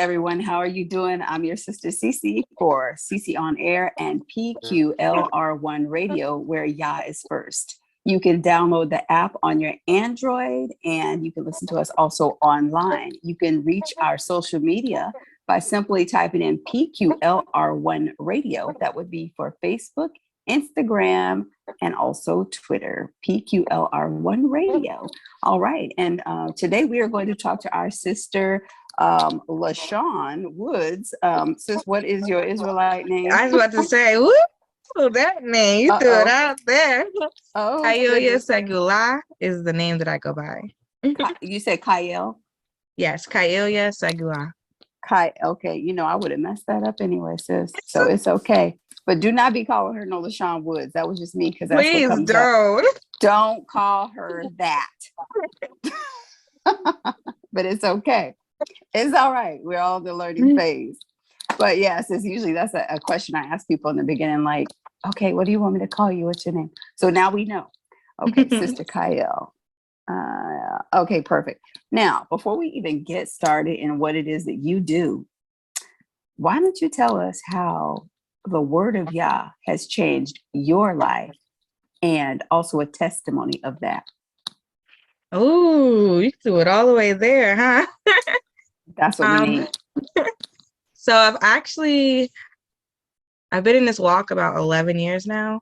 everyone. How are you doing? I'm your sister SiSi for SiSi on Air and PQLR1 Radio, where Yah is first. You can download the app on your Android, and you can listen to us also online. You can reach our social media by simply typing in PQLR1 Radio. That would be for Facebook, Instagram, and also Twitter, PQLR1 Radio. All right. And today we are going to talk to our sister, LaShawn Woods. Sis, what is your Israelite name? I was about to say, woo, that name. You threw it out there. Oh, ChayilYah Segula is the name that I go by. You said Chayil? Yes, ChayilYah Segula. Okay, you know, I would have messed that up anyway, sis. So it's okay. But do not be calling her no LaShawn Woods. That was just me, because that's Please what comes don't. up. Don't call her that. But it's okay. It's all right. We're all in the learning phase. But yes, it's usually that's a question I ask people in the beginning, like, okay, what do you want me to call you? What's your name? So now we know. Okay, Sister Chayil. Okay, perfect. Now, before we even get started in what it is that you do, why don't you tell us how the word of Yah has changed your life and also a testimony of that? Oh, you threw it all the way there, huh? That's what we need. So I've been in this walk about 11 years now.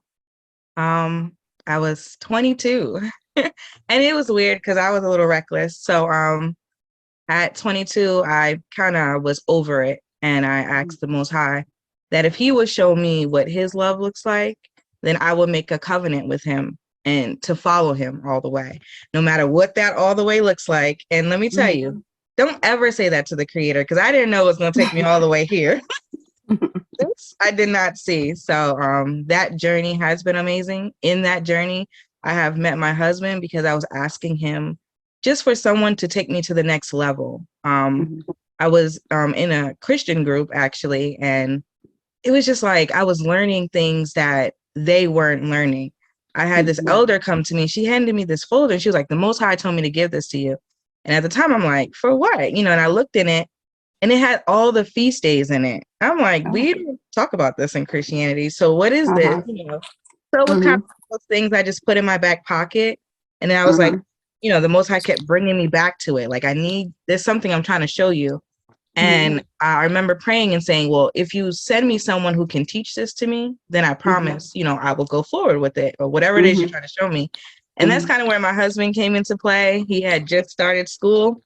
I was 22 and it was weird because I was a little reckless. So at 22, I kind of was over it. And I asked the Most High that if he would show me what his love looks like, then I would make a covenant with him and to follow him all the way, no matter what that all the way looks like. And let me tell you, don't ever say that to the Creator, because I didn't know it was going to take me all the way here. I did not see. So that journey has been amazing. In that journey, I have met my husband because I was asking him just for someone to take me to the next level. I was in a Christian group, actually, and it was just like I was learning things that they weren't learning. I had this elder come to me. She handed me this folder. She was like, the Most High told me to give this to you. And at the time, I'm like, for what? You know, and I looked in it, and it had all the feast days in it. I'm like, we don't talk about this in Christianity. So what is this? You know, so it was kind of those things I just put in my back pocket. And then I was like, you know, the Most High kept bringing me back to it. Like, there's something I'm trying to show you. And I remember praying and saying, well, if you send me someone who can teach this to me, then I promise, you know, I will go forward with it, or whatever it is you're trying to show me. And that's kind of where my husband came into play. He had just started school.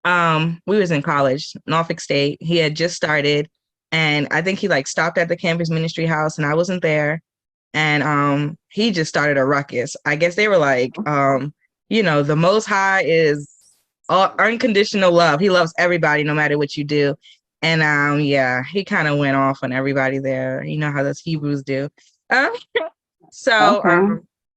We was in college, Norfolk State. He had just started, and I think he like stopped at the campus ministry house, and I wasn't there. And he just started a ruckus. I guess they were like, you know, the Most High is unconditional love. He loves everybody, no matter what you do. And yeah, he kind of went off on everybody there. You know how those Hebrews do.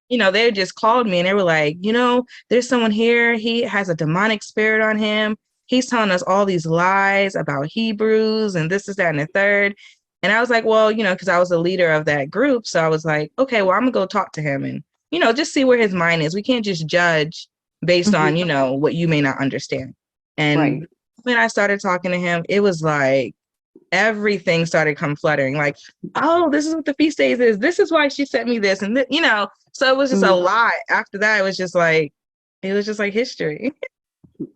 You know, they just called me and they were like, you know, there's someone here. He has a demonic spirit on him. He's telling us all these lies about Hebrews and this, that, and the third. And I was like, well, you know, because I was the leader of that group. So I was like, okay, well, I'm gonna go talk to him and, you know, just see where his mind is. We can't just judge based on, you know, what you may not understand. And when I started talking to him, it was like everything started come fluttering. Like, oh, this is what the feast days is. This is why she sent me this. And, you know, so it was just a lot. After that, it was just like history.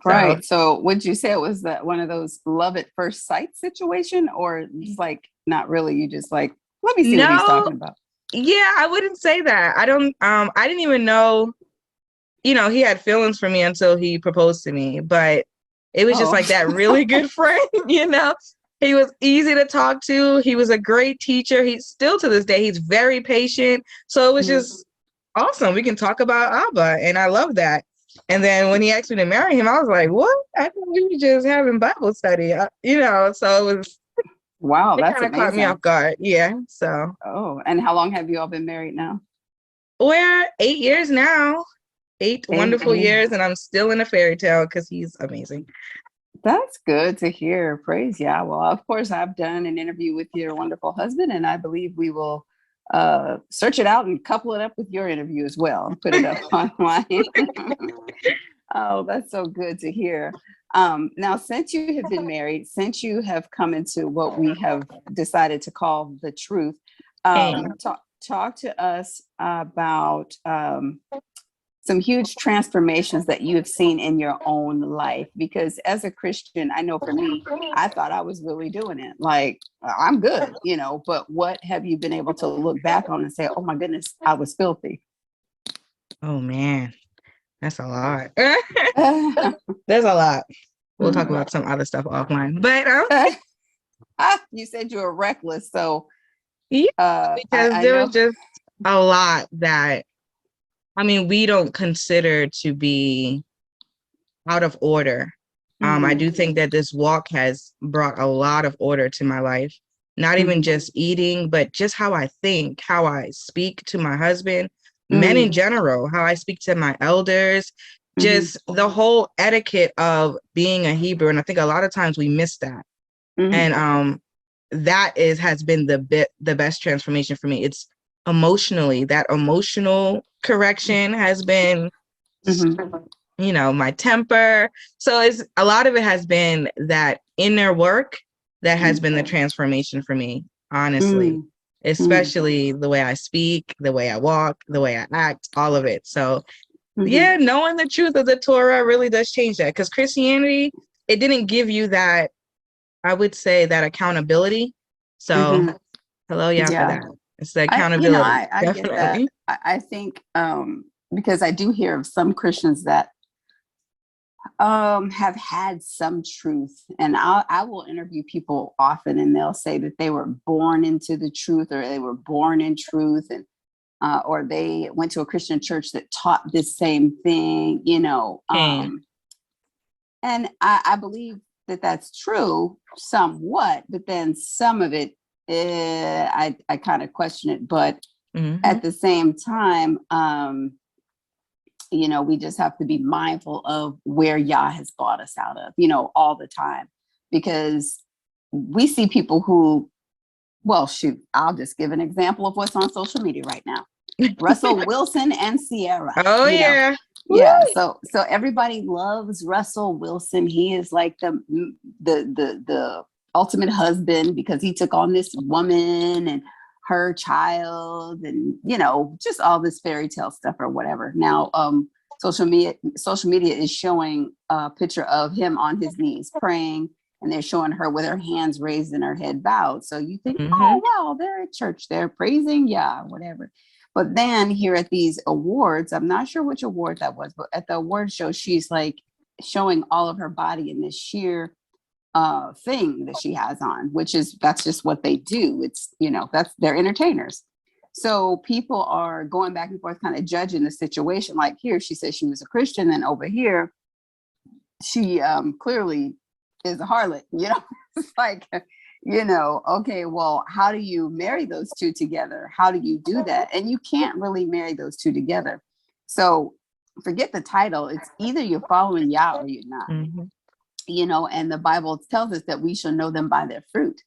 Right. So would you say it was one of those love at first sight situation, or just like, not really? You just like, let me see what he's talking about. Yeah, I wouldn't say that. I didn't even know, you know, he had feelings for me until he proposed to me, but it was just like that really good friend, you know. He was easy to talk to. He was a great teacher. He's still to this day, he's very patient. So it was just awesome. We can talk about Abba, and I love that. And then when he asked me to marry him, I was like, what? I thought we were just having Bible study, you know. So it was that's kind of caught me off guard. Yeah. So and how long have you all been married now? We're 8 years now. 8 wonderful years, and I'm still in a fairy tale because he's amazing. That's good to hear. Praise Yah. Well, of course, I've done an interview with your wonderful husband, and I believe we will search it out and couple it up with your interview as well and put it up online. Oh, that's so good to hear. Now, since you have been married, since you have come into what we have decided to call the truth, Hey. talk to us about some huge transformations that you have seen in your own life. Because as a Christian, I know for me, I thought I was really doing it. Like, I'm good, but what have you been able to look back on and say, oh my goodness, I was filthy? Oh man, that's a lot. There's a lot. We'll talk about some other stuff offline. But you said you were reckless, so yeah, because I there know. was just a lot that we don't consider to be out of order. I do think that this walk has brought a lot of order to my life. Not even just eating, but just how I think, how I speak to my husband, men in general, how I speak to my elders, just the whole etiquette of being a Hebrew. And I think a lot of times we miss that. And that has been the best transformation for me. It's emotionally, that emotional correction has been my temper. So it's a lot of it has been that inner work that has been the transformation for me, honestly, especially the way I speak, the way I walk, the way I act, all of it. So yeah, knowing the truth of the Torah really does change that, because Christianity, it didn't give you that, I would say, that accountability. So hello, yeah, for that. It's the accountability. I get that. I think because I do hear of some Christians that have had some truth, and I will interview people often, and they'll say that they were born into the truth, or they were born in truth, and or they went to a Christian church that taught this same thing, and I believe that that's true somewhat, but then some of it, I kind of question it. But at the same time, we just have to be mindful of where Yah has brought us out of, all the time, because we see people who, well, shoot, I'll just give an example of what's on social media right now. Russell Wilson and Sierra. Oh, yeah. Yeah. So everybody loves Russell Wilson. He is like the ultimate husband, because he took on this woman and her child, and just all this fairy tale stuff or whatever. Now, social media is showing a picture of him on his knees praying, and they're showing her with her hands raised and her head bowed. So you think, oh wow, they're at church, they're praising Yah, whatever. But then here at these awards, I'm not sure which award that was, but at the award show, she's like showing all of her body in this sheer thing that she has on, that's just what they do. It's, they're entertainers. So people are going back and forth, kind of judging the situation. Like here, she says she was a Christian, and over here, she clearly is a harlot. It's like, okay, well, how do you marry those two together? How do you do that? And you can't really marry those two together. So forget the title. It's either you're following Yah or you're not. And the Bible tells us that we shall know them by their fruit.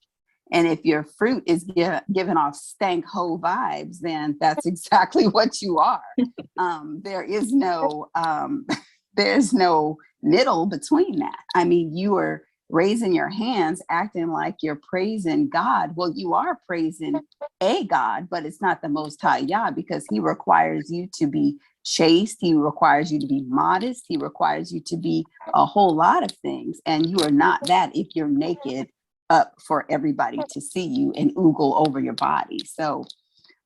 And if your fruit is giving off stank ho vibes, then that's exactly what you are. There is no there's no middle between that. I mean, you are raising your hands, acting like you're praising God. Well, you are praising a God, but it's not the Most High Yah, because he requires you to be chaste. He requires you to be modest. He requires you to be a whole lot of things. And you are not that if you're naked up for everybody to see you and oogle over your body. So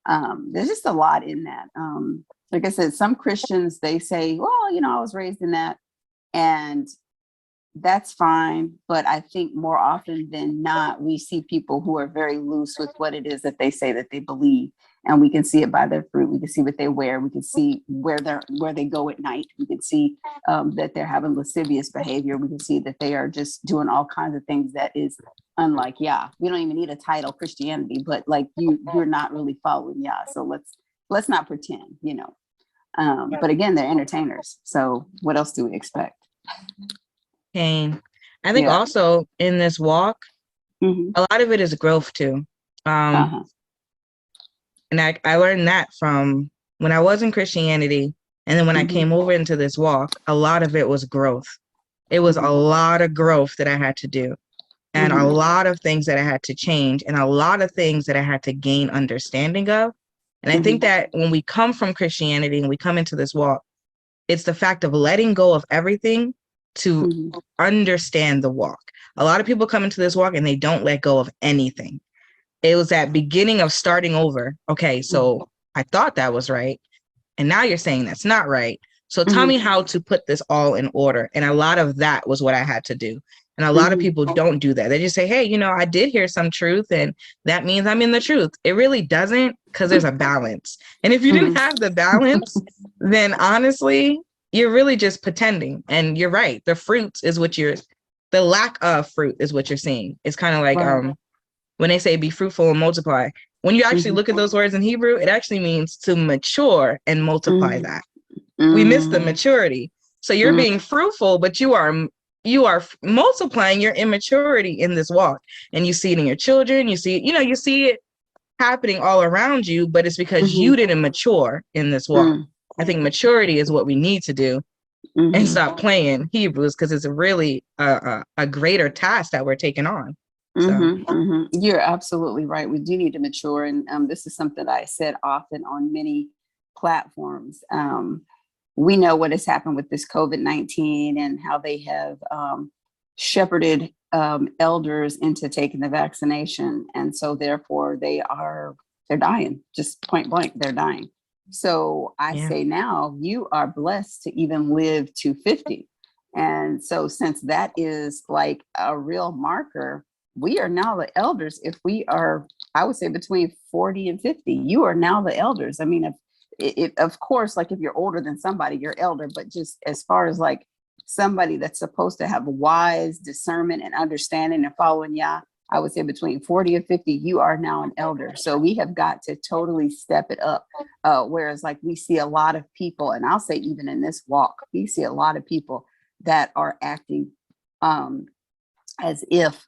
there's just a lot in that. Like I said, some Christians, they say, well, I was raised in that, and that's fine. But I think more often than not, we see people who are very loose with what it is that they say that they believe. And we can see it by their fruit. We can see what they wear. We can see where they go at night. We can see that they're having lascivious behavior. We can see that they are just doing all kinds of things that is unlike Yah. We don't even need a title, Christianity, but like you're not really following Yah. So let's not pretend, But again, they're entertainers. So what else do we expect? Pain. I think also in this walk, a lot of it is growth too. And I learned that from when I was in Christianity, and then when I came over into this walk, a lot of it was growth. It was a lot of growth that I had to do, and a lot of things that I had to change, and a lot of things that I had to gain understanding of. And I think that when we come from Christianity and we come into this walk, it's the fact of letting go of everything to understand the walk. A lot of people come into this walk and they don't let go of anything. It was that beginning of starting over. Okay, so I thought that was right, and now you're saying that's not right. So tell me how to put this all in order. And a lot of that was what I had to do. And a lot of people don't do that. They just say, hey, you know, I did hear some truth, and that means I'm in the truth. It really doesn't, because there's a balance. And if you didn't have the balance, then honestly, you're really just pretending. And you're right. The fruit is what the lack of fruit is what you're seeing. It's kind of like when they say be fruitful and multiply. When you actually look at those words in Hebrew, it actually means to mature and multiply that. We miss the maturity. So you're being fruitful, but you are multiplying your immaturity in this walk. And you see it in your children. You see it happening all around you, but it's because you didn't mature in this walk. I think maturity is what we need to do, and stop playing Hebrews, because it's really a greater task that we're taking on. So. You're absolutely right. We do need to mature. And this is something that I said often on many platforms. We know what has happened with this COVID-19 and how they have shepherded elders into taking the vaccination. And so therefore they're dying, just point blank, they're dying. So I say now you are blessed to even live to 50. And so since that is like a real marker, we are now the elders. If we are, I would say between 40 and 50, you are now the elders. I mean, if of course, like if you're older than somebody, you're elder, but just as far as like somebody that's supposed to have wise discernment and understanding and following Yah, I would say between 40 and 50, you are now an elder. So we have got to totally step it up. Whereas like we see a lot of people, and I'll say even in this walk, we see a lot of people that are acting as if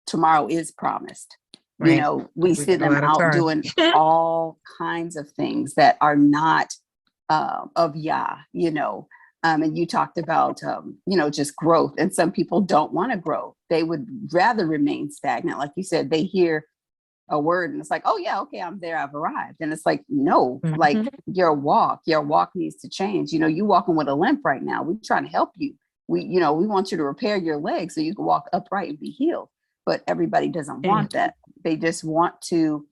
tomorrow is promised. Right. You know, we see them out doing all kinds of things that are not of Yah, you know. And you talked about, you know, just growth. And some people don't want to grow. They would rather remain stagnant. Like you said, they hear a word and it's like, oh, yeah, okay, I'm there. I've arrived. And it's like, no, like your walk needs to change. You know, you walking with a limp right now. We're trying to help you. We want you to repair your legs so you can walk upright and be healed. But everybody doesn't want that. They just want to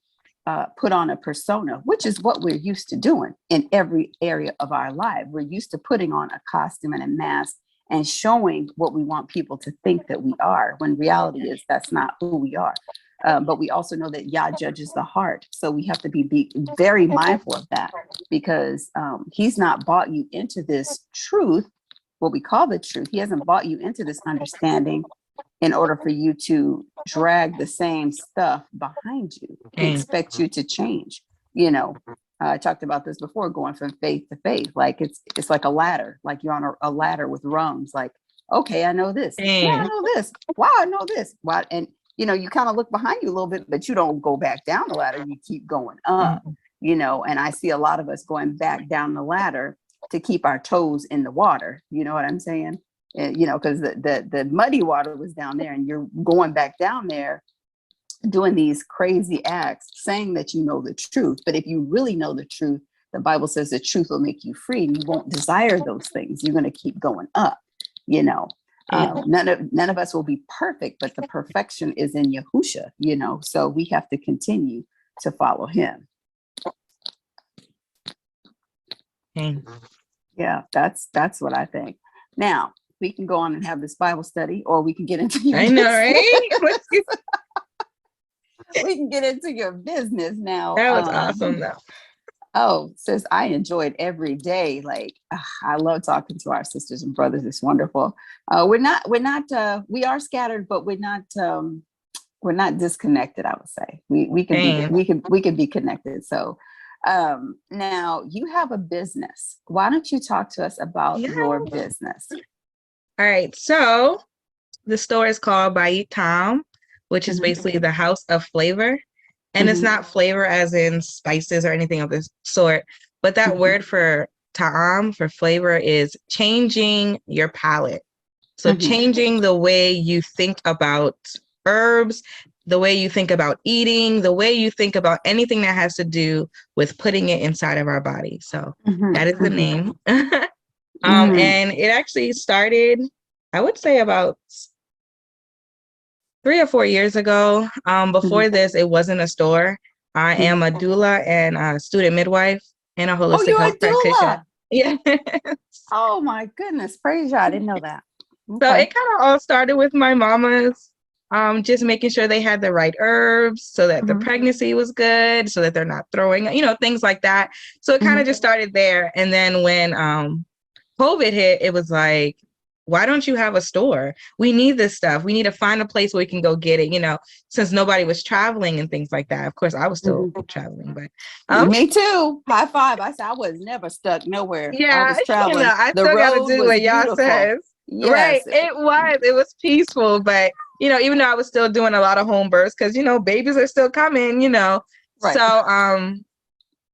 put on a persona, which is what we're used to doing in every area of our life. We're used to putting on a costume and a mask and showing what we want people to think that we are, when reality is that's not who we are. But we also know that Yah judges the heart. So we have to be very mindful of that, because he's not bought you into this truth, what we call the truth. He hasn't bought you into this understanding in order for you to drag the same stuff behind you. He expects you to change. You know, I talked about this before, going from faith to faith. Like it's like a ladder, like you're on a ladder with rungs. Like, okay, I know this. Yeah, I know this. Wow, I know this. Wow. And, you know, you kind of look behind you a little bit, but you don't go back down the ladder. You keep going up, you know, and I see a lot of us going back down the ladder to keep our toes in the water. You know what I'm saying? You know, because the muddy water was down there and you're going back down there doing these crazy acts, saying that you know the truth. But if you really know the truth, the Bible says the truth will make you free, and you won't desire those things. You're going to keep going up, you know. None of us will be perfect, but the perfection is in Yahusha, you know. So we have to continue to follow him. Yeah, that's what I think. Now, we can go on and have this Bible study, or we can get into your business. Right? We can get into your business now. That was awesome, though. Oh, sis, I enjoyed every day. Like, I love talking to our sisters and brothers. It's wonderful. We are scattered, but we're not disconnected. I would say we can be connected. So, now you have a business. Why don't you talk to us about your business? All right. So the store is called Bayit Tam, which is basically the house of flavor. And it's not flavor as in spices or anything of this sort, but that word for ta'am, for flavor, is changing your palate. So changing the way you think about herbs, the way you think about eating, the way you think about anything that has to do with putting it inside of our body. So that is the name. And it actually started, I would say, about 3 or 4 years ago. Before this, it wasn't a store. I am a doula and a student midwife and a holistic you're a health practitioner. doula. Yeah. Oh my goodness. Praise y'all. I didn't know that. So it kind of all started with my mama's, just making sure they had the right herbs so that the pregnancy was good, so that they're not throwing, things like that. So it kind of just started there. And then when COVID hit, it was like, why don't you have a store? We need this stuff. We need to find a place where we can go get it, since nobody was traveling and things like that. Of course, I was still traveling, but me too. High five. I said I was never stuck nowhere. Yeah, I was traveling. I The still got to road do was what y'all beautiful. says. Yes. Right. It was peaceful, but even though I was still doing a lot of home births, because babies are still coming, Right. So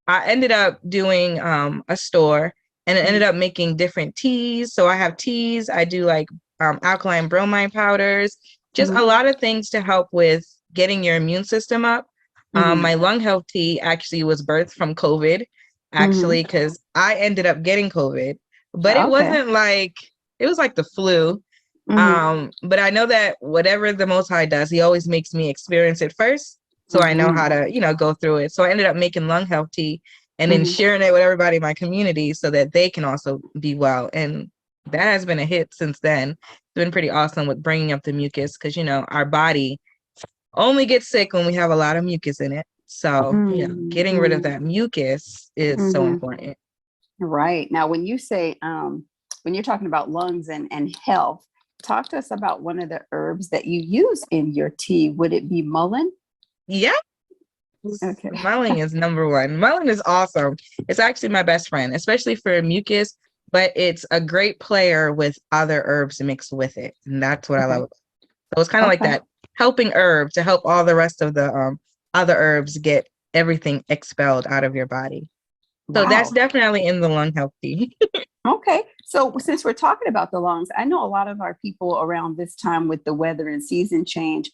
I ended up doing a store, and it ended up making different teas. So I have teas. I do like alkaline bromine powders, just a lot of things to help with getting your immune system up. My lung health tea actually was birthed from COVID, actually, because I ended up getting COVID, but it wasn't like, it was like the flu. But I know that whatever the Most High does, he always makes me experience it first. So I know how to, go through it. So I ended up making lung health tea and then sharing it with everybody in my community so that they can also be well. And that has been a hit since then. It's been pretty awesome with bringing up the mucus because, our body only gets sick when we have a lot of mucus in it. So, getting rid of that mucus is so important. Right. Now, when you say, when you're talking about lungs and health, talk to us about one of the herbs that you use in your tea. Would it be mullein? Yeah. Okay. Mullein is number one. Mullein is awesome. It's actually my best friend, especially for mucus, but it's a great player with other herbs mixed with it. And that's what I love. So it's kind of like that helping herb to help all the rest of the other herbs get everything expelled out of your body. So that's definitely in the lung health tea. Okay. So since we're talking about the lungs, I know a lot of our people around this time with the weather and season change,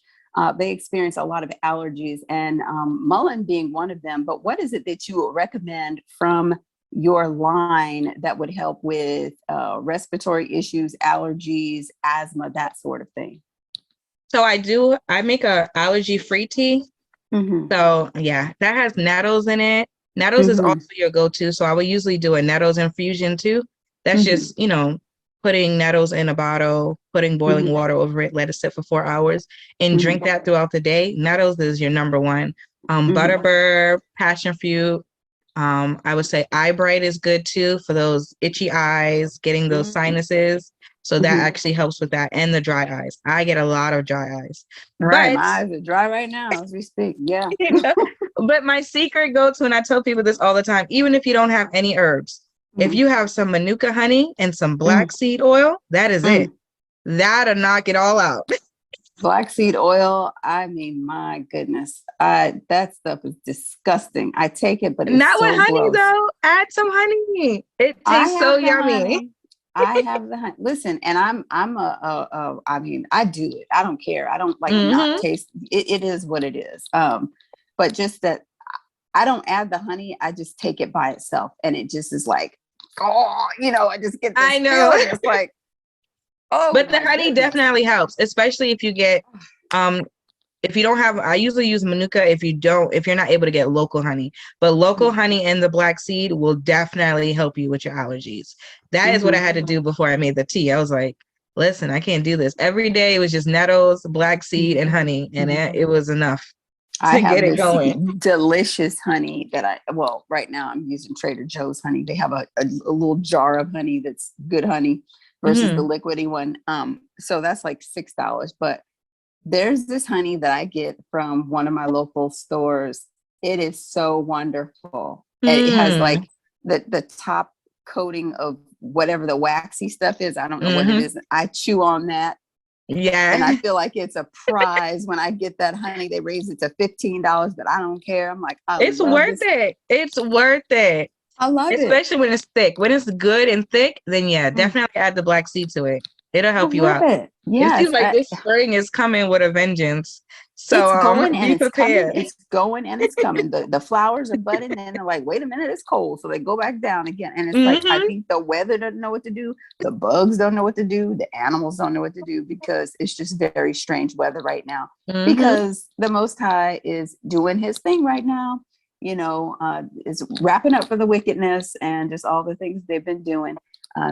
they experience a lot of allergies, and mullein being one of them. But what is it that you would recommend from your line that would help with respiratory issues, allergies, asthma, that sort of thing? So I make a allergy-free tea. So yeah, that has nettles in it. Nettles is also your go-to. So I would usually do a nettles infusion too. That's just, putting nettles in a bottle, putting boiling water over it, let it sit for 4 hours, and drink that throughout the day. Nettles is your number one. Butterbur, passion fruit. I would say eye bright is good too for those itchy eyes, getting those sinuses. So that actually helps with that, and the dry eyes. I get a lot of dry eyes. Right, my eyes are dry right now as we speak. Yeah. But my secret go-to, and I tell people this all the time, even if you don't have any herbs, if you have some manuka honey and some black seed oil, that is it. That'll knock it all out. Black seed oil, I mean, my goodness, that stuff is disgusting. I take it, but it's not so with honey gross. though. Add some honey. It tastes so yummy. I have the honey. Listen, and I mean, I do it. I don't care. I don't like not taste. It is what it is. But just that I don't add the honey. I just take it by itself, and it just is like, I just get this feeling. It's like, but the honey definitely helps, especially if you get, if you don't have, I usually use manuka if you're not able to get local honey, but local honey and the black seed will definitely help you with your allergies. That is what I had to do before I made the tea. I was like, listen, I can't do this. Every day it was just nettles, black seed, and honey, and it was enough to get it going. Delicious honey that right now I'm using Trader Joe's honey. They have a little jar of honey that's good honey versus the liquidy one. So that's like $6. But there's this honey that I get from one of my local stores. It is so wonderful. It has like the top coating of whatever the waxy stuff is. I don't know what it is. I chew on that. Yeah. And I feel like it's a prize when I get that honey. They raise it to $15, but I don't care. I'm like, it's worth it. It's worth it. I love it. Especially when it's thick. When it's good and thick, then yeah, definitely add the black seed to it. It'll I help you love out. it. It Yes, seems like this spring is coming with a vengeance. So it's going and be it's coming. prepared. It's going and it's coming. The flowers are budding and they're like, wait a minute, it's cold. So they go back down again. And it's like, I Hmm. think the weather doesn't know what to do. The bugs don't know what to do. The animals don't know what to do because it's just very strange weather right now. Hmm. Because the Most High is doing his thing right now, is wrapping up for the wickedness and just all the things they've been doing.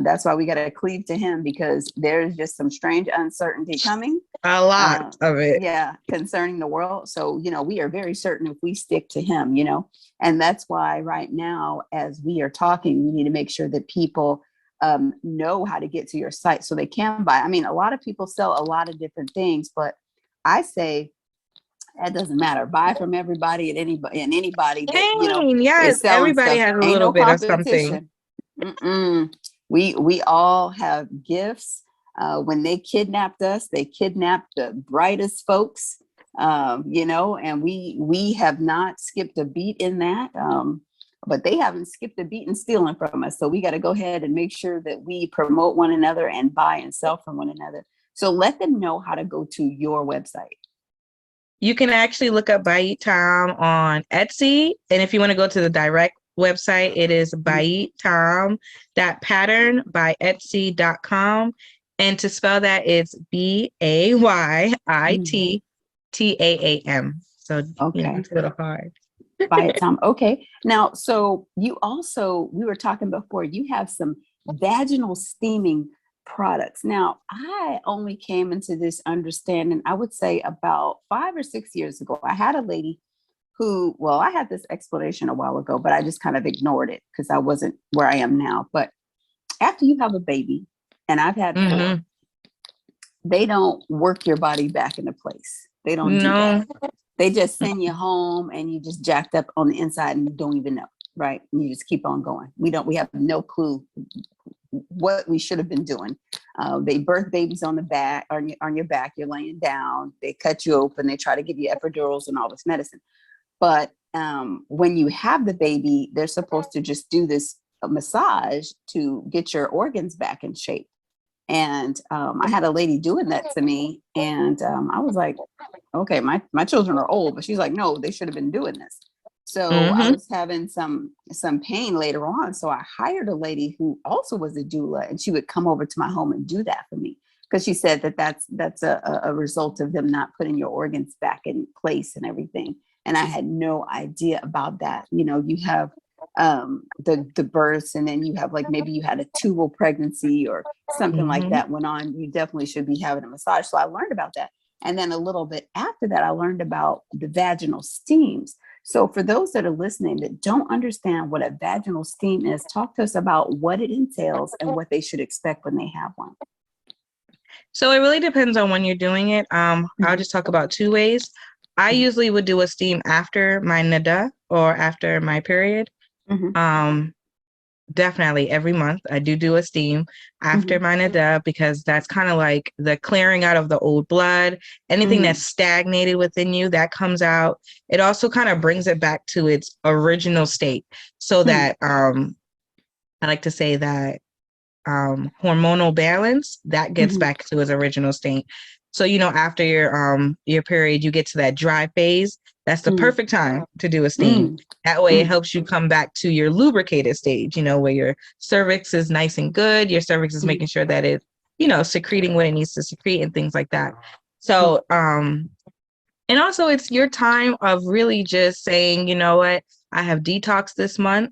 That's why we got to cleave to him because there's just some strange uncertainty coming. A lot of it. Yeah, concerning the world. So, we are very certain if we stick to him, and that's why right now, as we are talking, we need to make sure that people know how to get to your site so they can buy. I mean, a lot of people sell a lot of different things, but I say that doesn't matter. Buy from everybody and anybody that, Dang, is yes, selling everybody stuff. has a Ain't little no bit of something. competition. Mm-mm. We all have gifts. When they kidnapped us, they kidnapped the brightest folks, and we have not skipped a beat in that. But they haven't skipped a beat in stealing from us. So we got to go ahead and make sure that we promote one another and buy and sell from one another. So let them know how to go to your website. You can actually look up Bait Tom on Etsy. And if you want to go to the direct website, it is baitom.pattern by etsy.com. And to spell that, it's BAYITTAAM. So, Okay. it's a little hard. By it, Tom. Okay. Now, so we were talking before, you have some vaginal steaming products. Now, I only came into this understanding, I would say about 5 or 6 years ago. I had a lady I had this explanation a while ago, but I just kind of ignored it because I wasn't where I am now. But after you have a baby, and I've had four, they don't work your body back into place. They don't do that. They just send you home and you just jacked up on the inside and you don't even know, right? And you just keep on going. We have no clue what we should have been doing. They birth babies on the back, on your back, you're laying down, they cut you open, they try to give you epidurals and all this medicine. But when you have the baby, they're supposed to just do this massage to get your organs back in shape. And I had a lady doing that to me. And I was like, okay, my children are old, but she's like, no, they should have been doing this. So I was having some pain later on. So I hired a lady who also was a doula, and she would come over to my home and do that for me. Because she said that's a result of them not putting your organs back in place and everything. And I had no idea about that. You have the births, and then you have like maybe you had a tubal pregnancy or something like that went on. You definitely should be having a massage. So I learned about that. And then a little bit after that, I learned about the vaginal steams. So for those that are listening that don't understand what a vaginal steam is, talk to us about what it entails and what they should expect when they have one. So it really depends on when you're doing it. I'll just talk about two ways. I usually would do a steam after my nada or after my period. Definitely every month I do a steam after my nada, because that's kind of like the clearing out of the old blood, anything that's stagnated within you that comes out. It also kind of brings it back to its original state, so that I like to say that hormonal balance that gets back to its original state. So after your period, you get to that dry phase. That's the perfect time to do a steam. That way it helps you come back to your lubricated stage, where your cervix is nice and good. Your cervix is making sure that it, secreting what it needs to secrete and things like that. So, and also it's your time of really just saying, you know what, I have detoxed this month.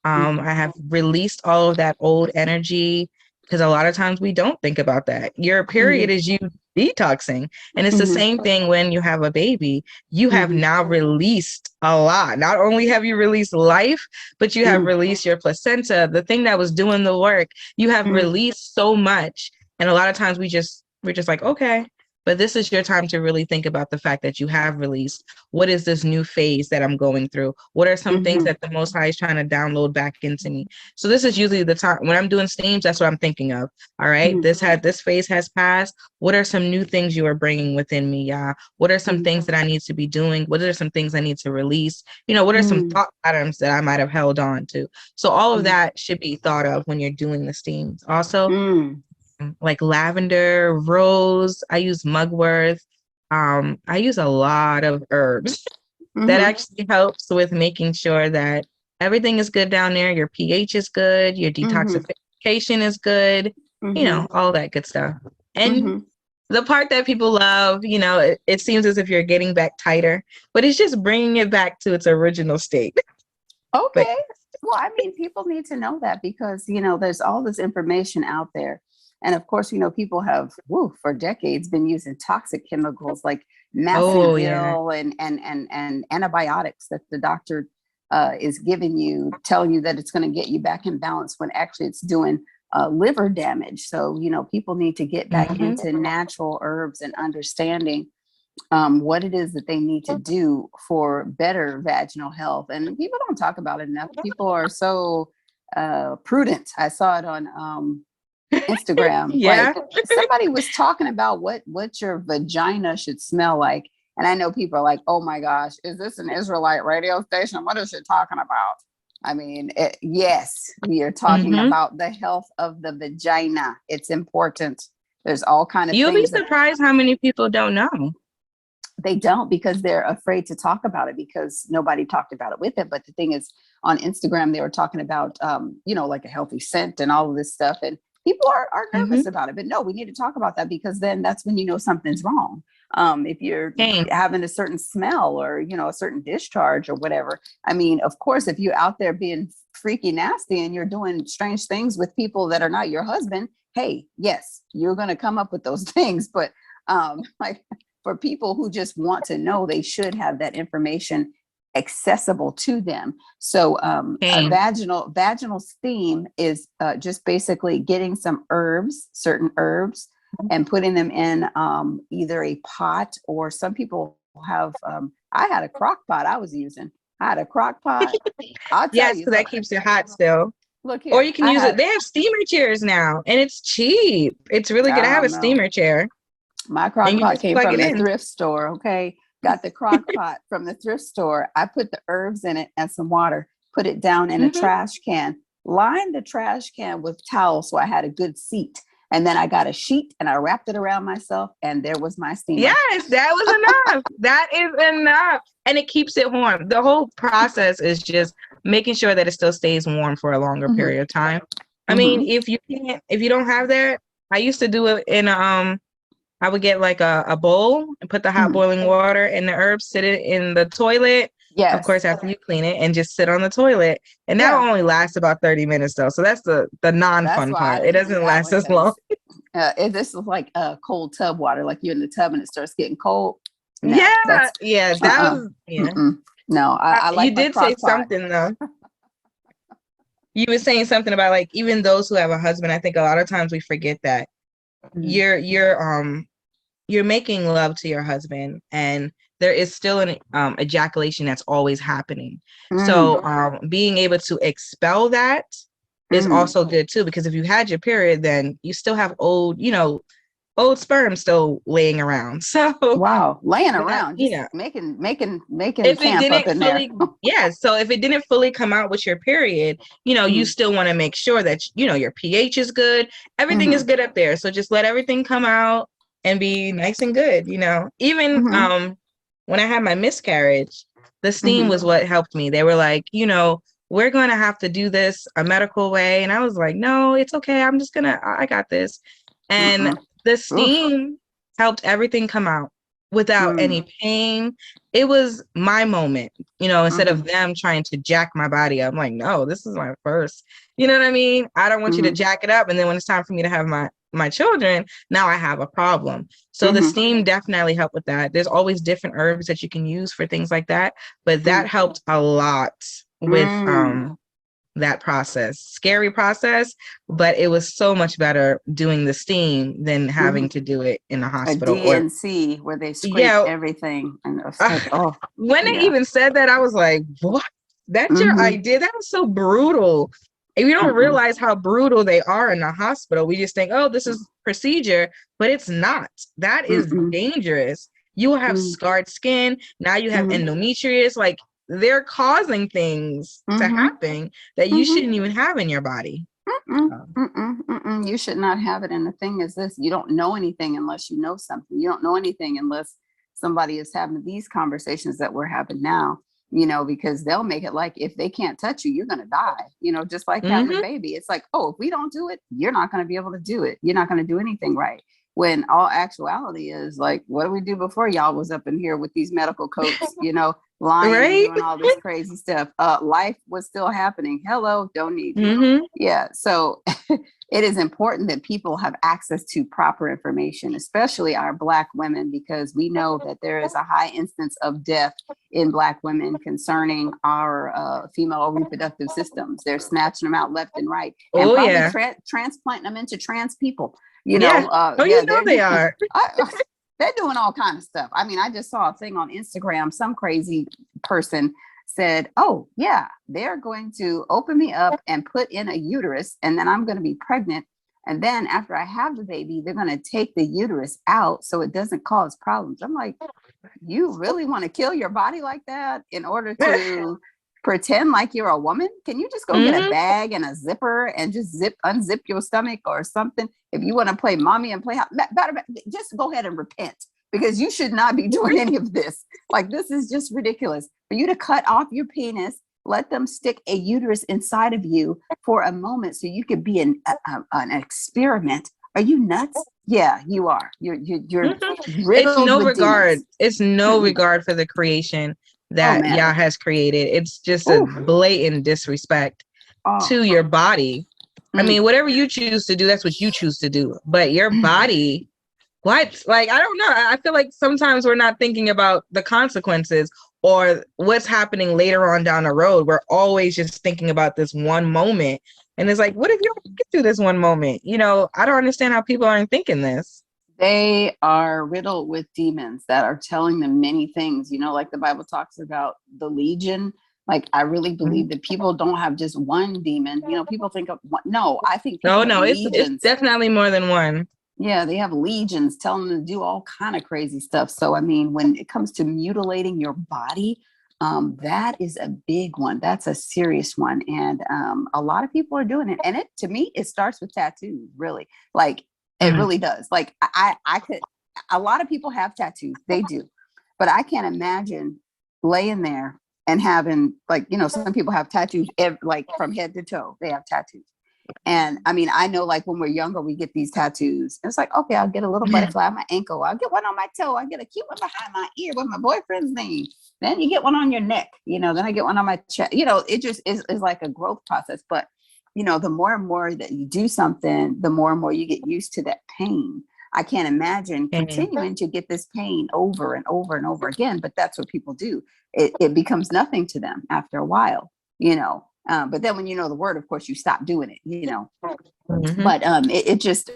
I have released all of that old energy, because a lot of times we don't think about that. Your period is you detoxing. And it's the same thing when you have a baby. You have now released a lot. Not only have you released life, but you have released your placenta, the thing that was doing the work. You have released so much. And a lot of times we're just like, okay. But this is your time to really think about the fact that you have released. What is this new phase that I'm going through? What are some things that the Most High is trying to download back into me? So this is usually the time when I'm doing steams. That's what I'm thinking of. All right, this phase has passed. What are some new things you are bringing within me, Yah? What are some things that I need to be doing? What are some things I need to release? What are some thought patterns that I might have held on to? So all of that should be thought of when you're doing the steams. Also, like lavender, rose. I use mugwort. I use a lot of herbs. That actually helps with making sure that everything is good down there. Your pH is good. Your detoxification is good. You know, all that good stuff. And the part that people love, you know, it seems as if you're getting back tighter, but it's just bringing it back to its original state. Okay. Well, I mean, people need to know that because, you know, there's all this information out there. And of course, you know, people have for decades been using toxic chemicals like Massiville and antibiotics that the doctor is giving you, telling you that it's going to get you back in balance when actually it's doing liver damage. So, you know, people need to get back into natural herbs and understanding what it is that they need to do for better vaginal health. And people don't talk about it enough. People are so prudent. I saw it on Instagram. Like somebody was talking about what your vagina should smell like. And I know people are like, oh my gosh, is this an Israelite radio station? What is she talking about? I mean, yes, we are talking about the health of the vagina. It's important. There's all kind of You'll things. You'll be surprised how many people don't know. They don't, because they're afraid to talk about it because nobody talked about it with them. But the thing is, on Instagram, they were talking about, you know, like a healthy scent and all of this stuff. And people are nervous about it. But no, we need to talk about that because then that's when you know something's wrong. If you're having a certain smell or, you know, a certain discharge or whatever. I mean, of course, if you're out there being freaky nasty and you're doing strange things with people that are not your husband, hey, yes, you're going to come up with those things. But like, for people who just want to know, they should have that information accessible to them. So a vaginal steam is just basically getting some herbs, certain herbs, and putting them in either a pot, or some people have, I had a crock pot I was using. I had a crock pot. I'll tell you. Because that keeps it hot still. Look here. Or you can use it. They have steamer chairs now, and it's cheap. It's really good. I have a steamer chair. My crock pot came from the thrift store. Okay. Got the crock pot from the thrift store. I put the herbs in it and some water, put it down in a trash can, lined the trash can with towels so I had a good seat. And then I got a sheet and I wrapped it around myself, and there was my steamer. Yes, that was enough. That is enough. And it keeps it warm. The whole process is just making sure that it still stays warm for a longer period of time. I mean, if you don't have that, I used to do it in I would get like a bowl and put the hot boiling water and the herbs, sit it in the toilet. Yes. Of course, after you clean it, and just sit on the toilet. And that will only last about 30 minutes though. So that's the non-fun part. It doesn't last as long. This is like cold tub water, like you're in the tub and it starts getting cold. No, that was No, I like you did say something though. You were saying something about like even those who have a husband. I think a lot of times we forget that you're making love to your husband, and there is still an ejaculation that's always happening. So being able to expel that is also good too, because if you had your period, then you still have old sperm still laying around. So laying around, making if camp up in there. So if it didn't fully come out with your period, you still want to make sure that your pH is good, everything is good up there. So just let everything come out and be nice and good. Even when I had my miscarriage, the steam was what helped me. They were like, we're going to have to do this a medical way, and I was like, no, it's okay. I got this. And the steam helped everything come out without any pain. It was my moment, instead of them trying to jack my body up. I'm like, no, this is my first. You know what I mean? I don't want you to jack it up. And then when it's time for me to have my children, now I have a problem. So the steam definitely helped with that. There's always different herbs that you can use for things like that. But that helped a lot with that process. Scary process, but it was so much better doing the steam than having to do it in the hospital. A DNC where they scrape everything. And like, when they even said that, I was like, what? That's your idea? That was so brutal. And we don't realize how brutal they are in the hospital. We just think, oh, this is procedure, but it's not. That is dangerous. You will have scarred skin. Now you have endometriosis. Like, they're causing things to happen that you shouldn't even have in your body. You should not have it. And the thing is this, you don't know anything unless you know something. You don't know anything unless somebody is having these conversations that we're having now, because they'll make it like if they can't touch you, you're going to die, just like having a baby. It's like, oh, if we don't do it, you're not going to be able to do it. You're not going to do anything right. When all actuality is like, what do we do before y'all was up in here with these medical coats, lying Right? and doing all this crazy stuff? Life was still happening. Hello, don't need you. Yeah. So it is important that people have access to proper information, especially our Black women, because we know that there is a high instance of death in Black women concerning our female reproductive systems. They're snatching them out left and right, and probably transplanting them into trans people. They are. They're doing all kinds of stuff. I mean, I just saw a thing on Instagram. Some crazy person said, oh yeah, they're going to open me up and put in a uterus, and then I'm going to be pregnant. And then after I have the baby, they're going to take the uterus out so it doesn't cause problems. I'm like, you really want to kill your body like that in order to pretend like you're a woman? Can you just go get a bag and a zipper and just unzip your stomach or something? If you want to play mommy and play, just go ahead and repent, because you should not be doing any of this. Like, this is just ridiculous. For you to cut off your penis, let them stick a uterus inside of you for a moment so you could be an experiment. Are you nuts? Yeah, you are. You're It's no regard. Demons. It's no regard for the creation that Yah has created. It's just a blatant disrespect to your body. I mean, whatever you choose to do, that's what you choose to do. But your body, what? Like, I don't know. I feel like sometimes we're not thinking about the consequences or what's happening later on down the road. We're always just thinking about this one moment. And it's like, what if you don't get through this one moment? I don't understand how people aren't thinking this. They are riddled with demons that are telling them many things, like the Bible talks about the legion. Like, I really believe that people don't have just one demon. People think of one. No, I think it's definitely more than one. Yeah, they have legions telling them to do all kind of crazy stuff. So, I mean, when it comes to mutilating your body, that is a big one. That's a serious one. And a lot of people are doing it. And to me, it starts with tattoos, really. Like, it really does. Like, a lot of people have tattoos. They do. But I can't imagine laying there and having, like, some people have tattoos, like from head to toe. They have tattoos. And I mean, I know, like, when we're younger, we get these tattoos. It's like, okay, I'll get a little butterfly on my ankle. I'll get one on my toe. I'll get a cute one behind my ear with my boyfriend's name. Then you get one on your neck, then I get one on my chest. It just is like a growth process. But, the more and more that you do something, the more and more you get used to that pain. I can't imagine continuing to get this pain over and over and over again, but that's what people do. It becomes nothing to them after a while, but then when you know the word, of course, you stop doing it, but it just,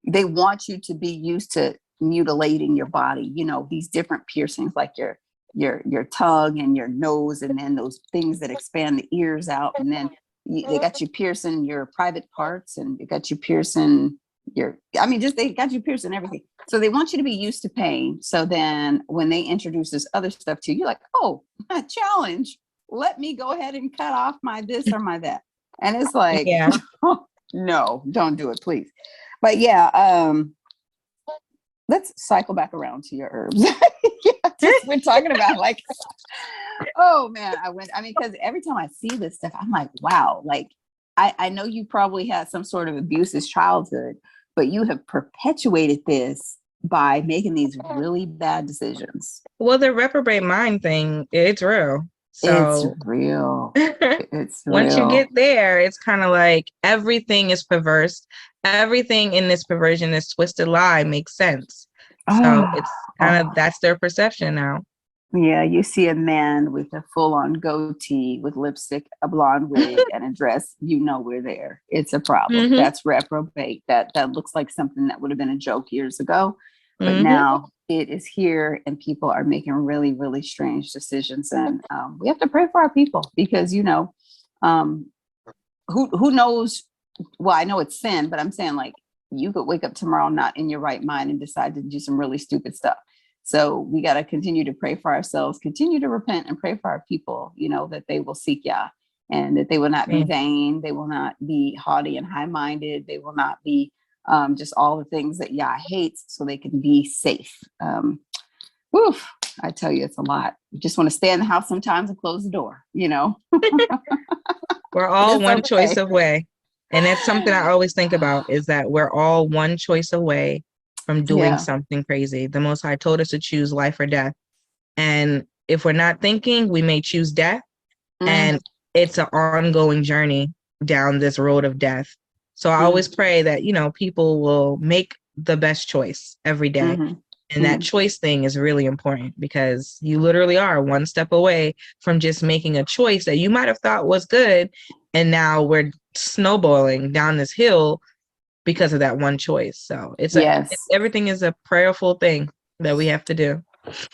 they want you to be used to mutilating your body, these different piercings, like your tongue and your nose, and then those things that expand the ears out. And then they got you piercing your private parts, and they got you piercing they got you piercing everything. So they want you to be used to pain. So then when they introduce this other stuff to you, you're like, oh, a challenge. Let me go ahead and cut off my this or my that. And it's like, no, don't do it, please. But yeah, let's cycle back around to your herbs. We're talking about, like, oh man, because every time I see this stuff, I'm like, wow, like, I know you probably had some sort of abusive childhood, but you have perpetuated this by making these really bad decisions. Well, the reprobate mind thing, it's real. So it's real. It's real. Once you get there, it's kind of like everything is perverse. Everything in this perversion, this twisted lie, makes sense. So it's kind of, that's their perception now. Yeah, you see a man with a full-on goatee, with lipstick, a blonde wig, and a dress, we're there. It's a problem. That's reprobate. That looks like something that would have been a joke years ago. But now it is here, and people are making really, really strange decisions. And we have to pray for our people, because, who knows? Well, I know it's sin, but I'm saying, like, you could wake up tomorrow not in your right mind and decide to do some really stupid stuff. So we got to continue to pray for ourselves, continue to repent, and pray for our people, that they will seek Yah and that they will not be Mm. vain. They will not be haughty and high-minded. They will not be just all the things that Yah hates, so they can be safe. Whew, I tell you, it's a lot. You just want to stay in the house sometimes and close the door, you know? We're But all it's one choice okay. away. And that's something I always think about, is that we're all one choice away from doing Yeah. something crazy. The Most High told us to choose life or death. And if we're not thinking, we may choose death. Mm, And it's an ongoing journey down this road of death. So I mm, always pray that, people will make the best choice every day. mhm, And that mm. choice thing is really important, because you literally are one step away from just making a choice that you might have thought was good. And now we're snowballing down this hill because of that one choice. So Yes. everything is a prayerful thing that we have to do.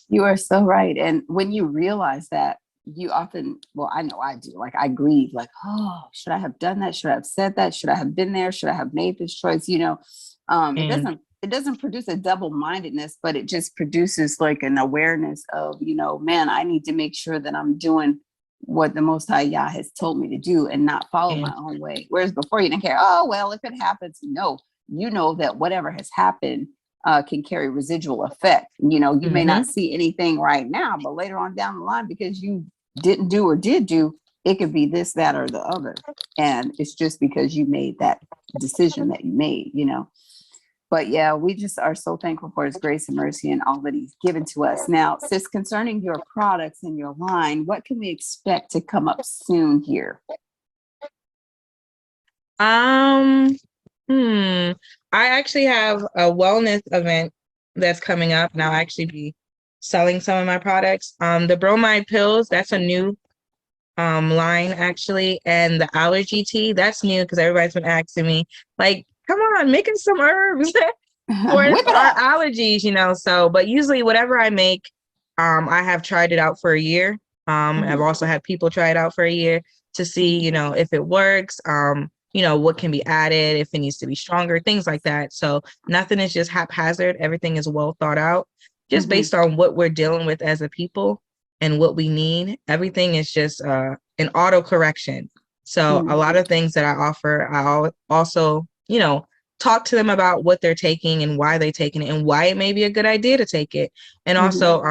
You are so right. And when you realize that, you often, well, I know I do, like I grieve, like, oh, should I have done that? Should I have said that? Should I have been there? Should I have made this choice? It And doesn't produce a double-mindedness, but it just produces like an awareness of, man, I need to make sure that I'm doing what the Most High Yah has told me to do and not follow my and own way. Whereas before you didn't care, oh, well, if it happens, no, you know that whatever has happened can carry residual effect. You may mm-hmm, not see anything right now, but later on down the line, because you didn't do or did do, it could be this, that, or the other. And it's just because you made that decision that you made. But yeah, we just are so thankful for his grace and mercy and all that he's given to us. Now, sis, concerning your products and your line, what can we expect to come up soon here? I actually have a wellness event that's coming up, and I'll actually be selling some of my products. The bromide pills, that's a new line actually, and the allergy tea, that's new, because everybody's been asking me, like, come on, making some herbs for Whip it our up. allergies. So, but usually whatever I make, I have tried it out for a year. I've Mhm, also had people try it out for a year to see, if it works, what can be added, if it needs to be stronger, things like that. So nothing is just haphazard. Everything is well thought out, just mhm, based on what we're dealing with as a people and what we need. Everything is just an auto correction. So a mhm, lot of things that I offer, I also, talk to them about what they're taking and why they're taking it and why it may be a good idea to take it. And mhm, also,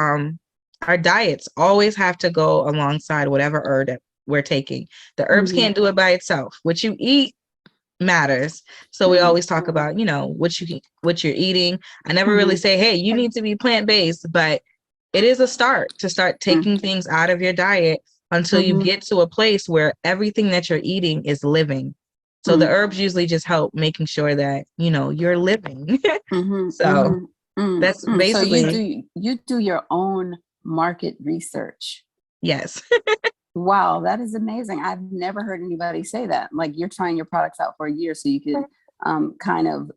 our diets always have to go alongside whatever herb that we're taking. The herbs mhm, can't do it by itself. What you eat matters. So we mhm, always talk about, what you're eating. I never really mhm, say, hey, you need to be plant-based, but it is a start to start mhm, taking things out of your diet until you mhm, get to a place where everything that you're eating is living. So the mhm, herbs usually just help making sure that, you're living. mhm, So mhm, mhm, that's mhm. So you basically, do you do your own market research. yes. Wow, that is amazing. I've never heard anybody say that. Like you're trying your products out for a year so you can kind of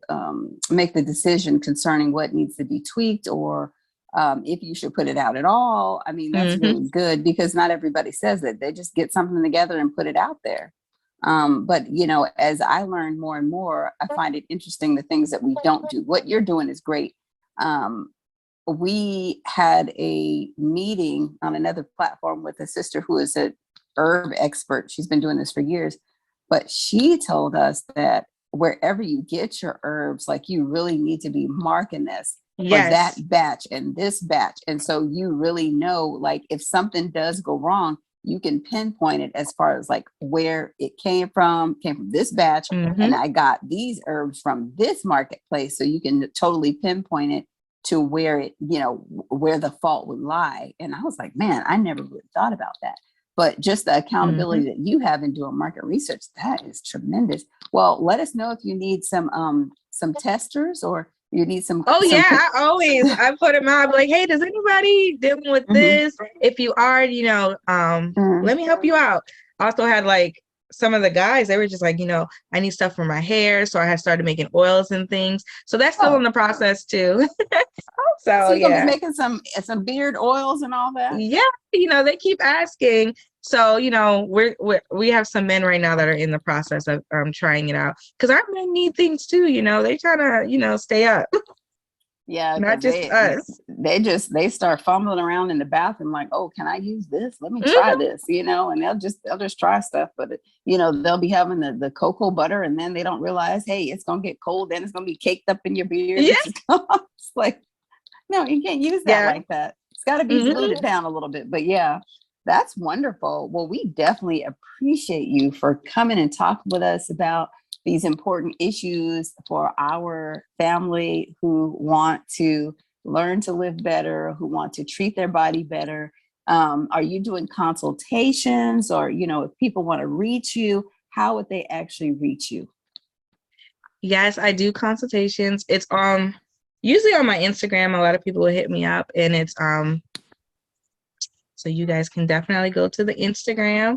make the decision concerning what needs to be tweaked or if you should put it out at all. I mean, that's Hmm. really good because not everybody says it. They just get something together and put it out there. But, as I learn more and more, I find it interesting the things that we don't do. What you're doing is great. Um, we had a meeting on another platform with a sister who is a herb expert. She's been doing this for years, but she told us that wherever you get your herbs, like you really need to be marking this for that Yes. batch and this batch. And so you really know, like if something does go wrong, you can pinpoint it as far as like where it came from this batch. Hmm. And I got these herbs from this marketplace. So you can totally pinpoint it to where where the fault would lie. And I was like, man, I never really thought about that. But just the Hmm. accountability that you have in doing market research, that is tremendous. Well, let us know if you need some testers or you need Oh some yeah, I put them out. I'm like, hey, does anybody dealing with Mhm, this? If you are, mhm. let me help you out. I also had like some of the guys, they were just like, I need stuff for my hair. So I had started making oils and things. So that's still in Oh, the process too. So so you're gonna be yeah. making some beard oils and all that? Yeah, they keep asking. So, we have some men right now that are in the process of trying it out. Because our men need things too, they trying to, stay up. Yeah, not because just us. they start fumbling around in the bathroom like, oh, can I use this? Let me try Mhm. this, and they'll just try stuff, but they'll be having the cocoa butter, and then they don't realize, hey, it's gonna get cold, then it's gonna be caked up in your beard. Yeah, It's like, no, you can't use that yeah. like that. It's got to be Mhm. smoothed down a little bit. But yeah, that's wonderful. Well, we definitely appreciate you for coming and talking with us about these important issues for our family who want to learn to live better, who want to treat their body better. Are you doing consultations, or, if people want to reach you, how would they actually reach you? Yes, I do consultations. It's usually on my Instagram. A lot of people will hit me up, and it's so you guys can definitely go to the Instagram.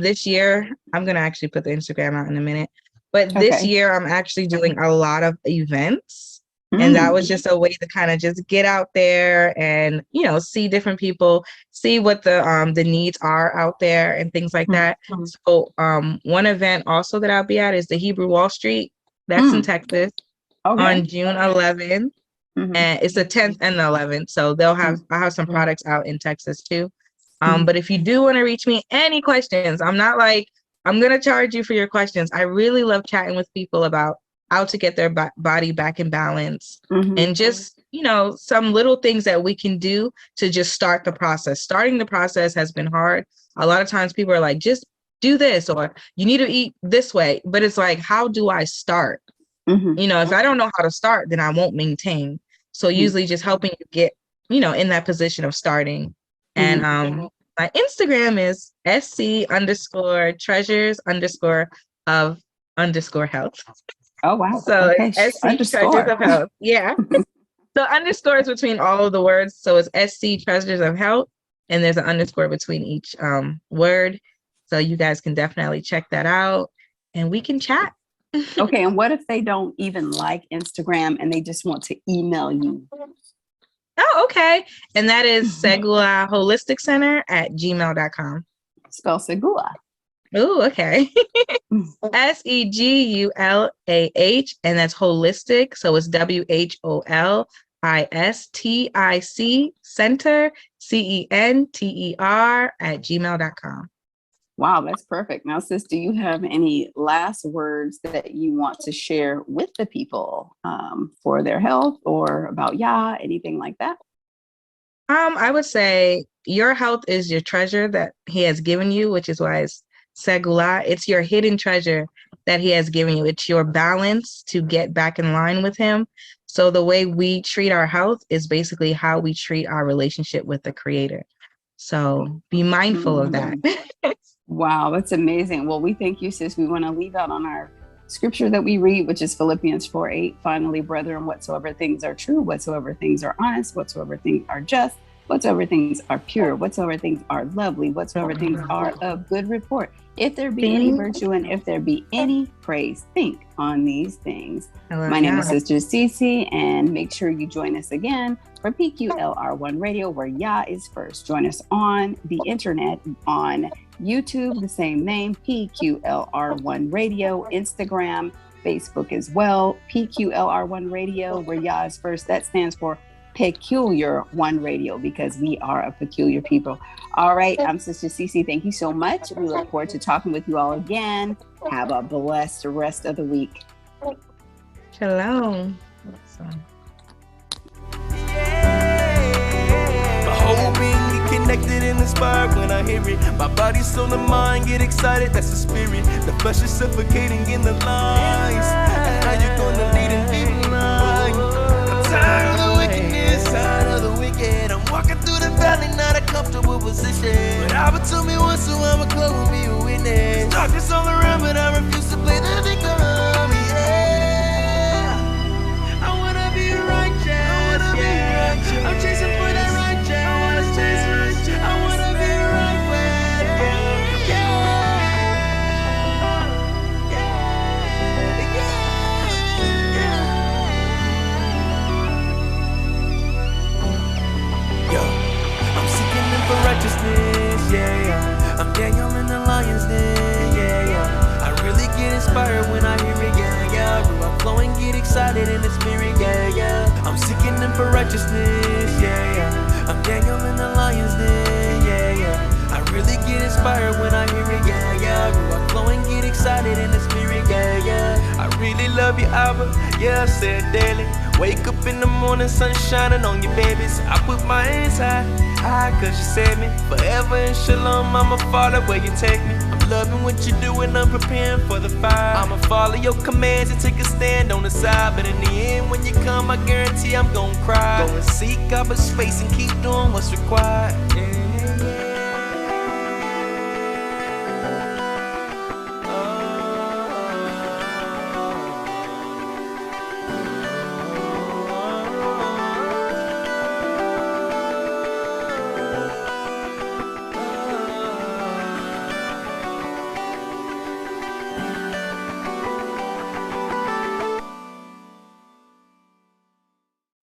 This year, I'm gonna actually put the Instagram out in a minute, but this Okay. year I'm actually doing a lot of events. And that was Mm. just a way to kind of just get out there and, see different people, see what the needs are out there and things like that. Mm. So one event also that I'll be at is the Hebrew Wall Street. That's in Mm. Texas Okay. on June 11th. Mhm. And it's the 10th and the 11th. So I'll have some products out in Texas too. Mhm. But if you do want to reach me, any questions, I'm not like, I'm going to charge you for your questions. I really love chatting with people about how to get their body back in balance, Mhm. and just, some little things that we can do to just start the process. Starting the process has been hard. A lot of times people are like, just do this, or you need to eat this way. But it's like, how do I start? Mhm. If I don't know how to start, then I won't maintain. So Mhm. usually just helping you get, in that position of starting. And Mhm. my Instagram is SC_treasures_of_health. Oh, wow. So Okay. it's SC Treasures Underscore. of Health. Yeah. So underscores between all of the words. So it's SC Treasures of Health, and there's an underscore between each word. So you guys can definitely check that out, and we can chat. Okay. And what if they don't even like Instagram and they just want to email you? Oh, okay. And that is ChayilYah Holistic Center at gmail.com. Spell Segula. Oh, okay. SEGULAH, and that's holistic. So it's WHOLISTIC Center, CENTER at gmail.com. Wow, that's perfect. Now, sis, do you have any last words that you want to share with the people for their health, or about Yah, anything like that? I would say your health is your treasure that he has given you, which is why it's Segula. It's your hidden treasure that he has given you. It's your balance to get back in line with him. So the way we treat our health is basically how we treat our relationship with the creator. So be mindful of that. Wow, that's amazing. Well, we thank you, sis. We want to leave out on our scripture that we read, which is Philippians 4:8. Finally, brethren, whatsoever things are true, whatsoever things are honest, whatsoever things are just, whatsoever things are pure, whatsoever things are lovely, whatsoever things are of good report, if there be any virtue and if there be any praise, think on these things. My name is Sister CiSi, and make sure you join us again for PQLR1 Radio, where Yah is first. Join us on the internet on YouTube, the same name, PQLR1 Radio, Instagram, Facebook as well, PQLR1 Radio, where Yah is first. That stands for Peculiar One Radio, because we are a peculiar people. All right, I'm Sister CiSi. Thank you so much. We look forward to talking with you all again. Have a blessed rest of the week. Shalom. Connected and inspired when I hear it. My body, soul, and mind get excited. That's the spirit. The flesh is suffocating in the lines. And how you gonna lead and be blind? I'm tired of the wickedness, tired of the wicked. I'm walking through the valley, not a comfortable position. But Abba told me once, so I'ma go and be a witness. Darkness all around, but I refuse to play the victim. Yeah, I wanna be righteous. I'm chasing for that righteous. I wanna be right with you. Yo, I'm seeking him for righteousness, yeah. I'm Daniel in the lion's den, yeah. I really get inspired when I hear righteousness, yeah, yeah. I'm Daniel in the lion's den, yeah, yeah. I really get inspired when I hear it, yeah, yeah. Ruach flowing, get excited in the spirit, yeah, yeah. I really love you, Abba, yeah, I say it daily. Wake up in the morning, sun shining on your babies. I put my hands high, high, cause you saved me. Forever in shalom, I'ma follow where you take me. I'm loving what you do and I'm preparing for the fire. I'ma follow your commands and take a stand on the side. But in the end, when you come, I guarantee I'm gon' cry. Go and seek out space and keep doing what's required, yeah.